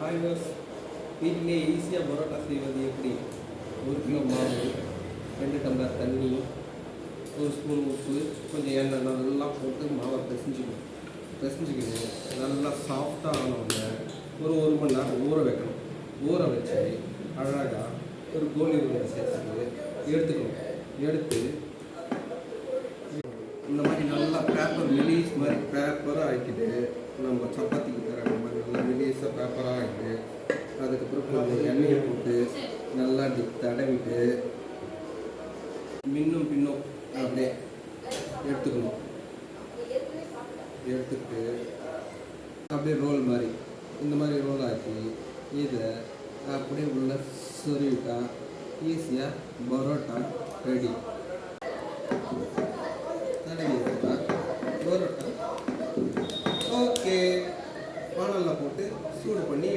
ஹாய்வர்ஸ் வீட்டிலே ஈஸியாக பரோட்டா செய்வது எப்படி? 1 கிலோ மாவு, 2 டம்ளர் தண்ணி, 1 ஸ்பூன் உப்பு, கொஞ்சம் எண்ணெய் நல்லா போட்டு மாவை பிசைஞ்சிக்கிட்டு நல்லா சாஃப்டாக ஆனவுடனே ஒரு மணி நேரம் ஊற வைக்கணும். ஊற வச்சு அழகாக ஒரு கோலி உருண்டை சேர்த்து எடுத்து இந்த மாதிரி நல்லா பேப்பர் மெலிஸ் மாதிரி பேப்பராக ஆக்கிட்டு நம்ம சப்பாத்திக்கு தர மாதிரி நல்லா மெலிஸாக பேப்பராக ஆகிட்டு அதுக்கப்புறம் கொஞ்சம் எண்ணெயை போட்டு நல்லா தடவிட்டு மின்னும் பின்னும் அப்படியே எடுத்துக்கணும். எடுத்துக்கிட்டு அப்படியே ரோல் மாதிரி இந்த மாதிரி ரோல் ஆக்கி இதை அப்படியே உள்ள சொருவிட்டா ஈஸியாக பரோட்டா ரெடி. பரோட்டா ஓகே. வானலில் போட்டு சூடு பண்ணி